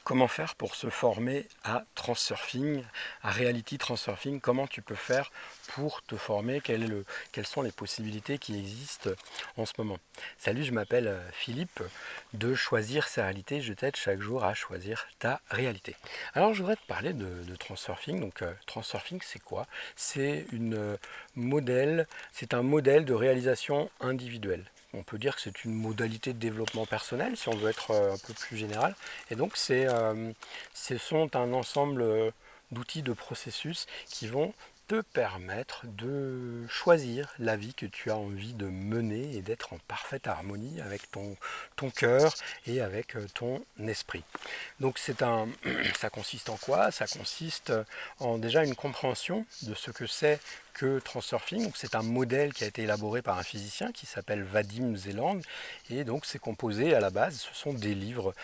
Comment faire pour se former à Transurfing, à Reality Transurfing? Comment tu peux faire pour te former? Quelles sont les possibilités qui existent en ce moment? Salut, je m'appelle Philippe de Choisir sa réalité. Je t'aide chaque jour à choisir ta réalité. Alors, je voudrais te parler de Transurfing. Donc, Transurfing, c'est quoi? C'est un modèle de réalisation individuelle. On peut dire que c'est une modalité de développement personnel, si on veut être un peu plus général. Et donc, ce sont un ensemble d'outils, de processus qui vont te permettre de choisir la vie que tu as envie de mener et d'être en parfaite harmonie avec ton cœur et avec ton esprit. Donc ça consiste en quoi? Ça consiste en déjà une compréhension de ce que c'est que Transurfing. Donc c'est un modèle qui a été élaboré par un physicien qui s'appelle Vadim Zeland, et donc c'est composé à la base, ce sont des livres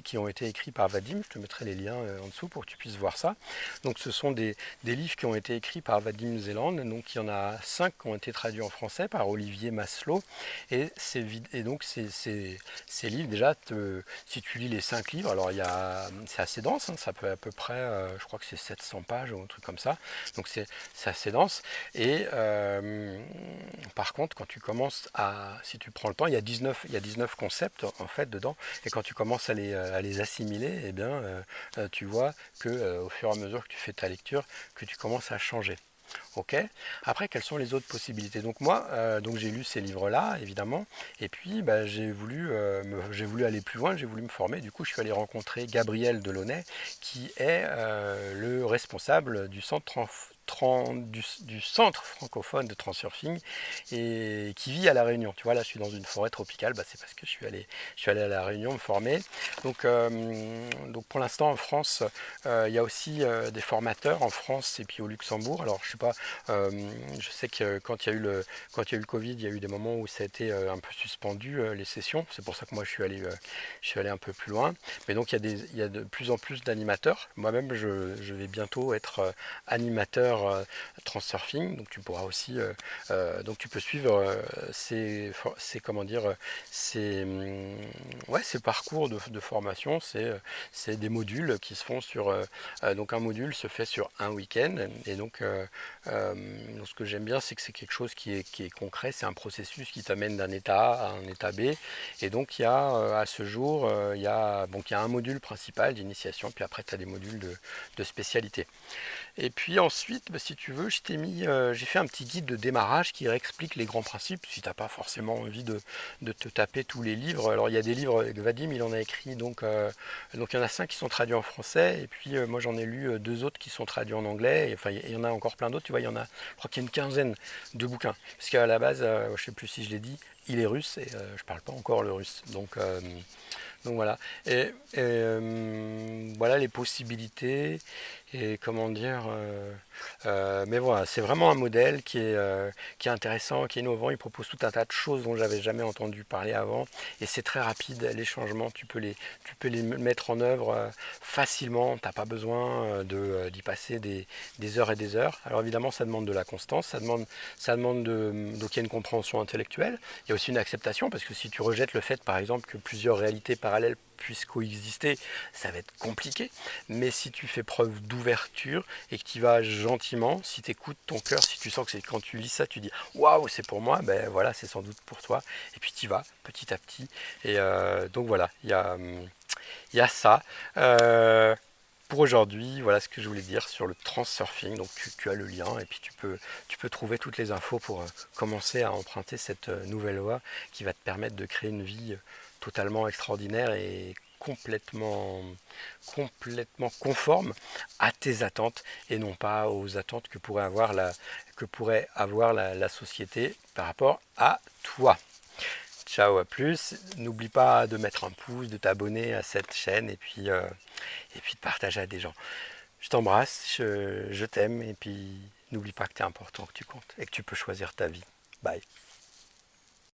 qui ont été écrits par Vadim. Je te mettrai les liens en dessous pour que tu puisses voir ça. Donc ce sont des livres qui ont été écrits par Vadim Zeland. Donc il y en a 5 qui ont été traduits en français par Olivier Maslow, et donc ces livres déjà si tu lis les 5 livres, alors c'est assez dense, hein, ça peut à peu près, je crois que c'est 700 pages ou un truc comme ça, donc c'est assez dense. Et par contre, quand tu commences si tu prends le temps, il y a 19 concepts en fait dedans, et quand tu commences à les assimiler, eh bien, tu vois que au fur et à mesure que tu fais ta lecture, que tu commences à changer. Ok. Après, quelles sont les autres possibilités? Donc moi, donc j'ai lu ces livres-là, évidemment, et puis bah, j'ai voulu aller plus loin, j'ai voulu me former. Du coup, je suis allé rencontrer Gabriel Delaunay, qui est le responsable du centre francophone de Transurfing, et qui vit à La Réunion. Tu vois, là, je suis dans une forêt tropicale, bah, c'est parce que je suis allé à La Réunion me former. Donc pour l'instant, en France, il y a aussi des formateurs en France et puis au Luxembourg. Alors, je sais pas, je sais que quand il y a eu le Covid, il y a eu des moments où ça a été un peu suspendu les sessions. C'est pour ça que moi je suis allé un peu plus loin. Mais donc il y a de plus en plus d'animateurs. Moi-même, je vais bientôt être animateur Transurfing. Donc tu pourras aussi, donc tu peux suivre comment dire, ces parcours de formation. C'est des modules qui se font donc un module se fait sur un week-end, et donc ce que j'aime bien, c'est que c'est quelque chose qui est concret, c'est un processus qui t'amène d'un état A à un état B. Et donc il y a à ce jour, il y a un module principal d'initiation, puis après tu as des modules de spécialité. Et puis ensuite, bah, si tu veux, j'ai fait un petit guide de démarrage qui explique les grands principes, si tu n'as pas forcément envie de te taper tous les livres. Alors il y a des livres, Vadim il en a écrit, donc il y en a 5 qui sont traduits en français, et puis moi j'en ai lu 2 autres qui sont traduits en anglais, et, enfin il y en a encore plein d'autres, tu vois, je crois qu'il y a une quinzaine de bouquins. Parce qu'à la base, je ne sais plus si je l'ai dit, il est russe, et je ne parle pas encore le russe. Donc voilà. Voilà les possibilités. Et comment dire. Mais voilà, c'est vraiment un modèle qui est intéressant, qui est innovant. Il propose tout un tas de choses dont j'avais jamais entendu parler avant. Et c'est très rapide. Les changements, tu peux les mettre en œuvre facilement. Tu n'as pas besoin d'y passer des heures et des heures. Alors évidemment, ça demande de la constance. Donc il y a une compréhension intellectuelle. Il y a aussi une acceptation, parce que si tu rejettes le fait, par exemple, que plusieurs réalités parallèles puissent coexister, ça va être compliqué. Mais si tu fais preuve d'ouverture et que tu vas gentiment, si tu écoutes ton cœur, si tu sens que c'est quand tu lis ça, tu dis waouh, c'est pour moi, ben voilà, c'est sans doute pour toi. Et puis tu y vas petit à petit. Et donc voilà, il y a ça. Pour aujourd'hui, voilà ce que je voulais dire sur le transurfing. Donc tu as le lien, et puis tu peux trouver toutes les infos pour commencer à emprunter cette nouvelle voie qui va te permettre de créer une vie totalement extraordinaire et complètement conforme à tes attentes, et non pas aux attentes que pourrait avoir la société par rapport à toi. Ciao, à plus. N'oublie pas de mettre un pouce, de t'abonner à cette chaîne, et puis de partager à des gens. Je t'embrasse, je t'aime, et puis n'oublie pas que tu es important, que tu comptes et que tu peux choisir ta vie. Bye.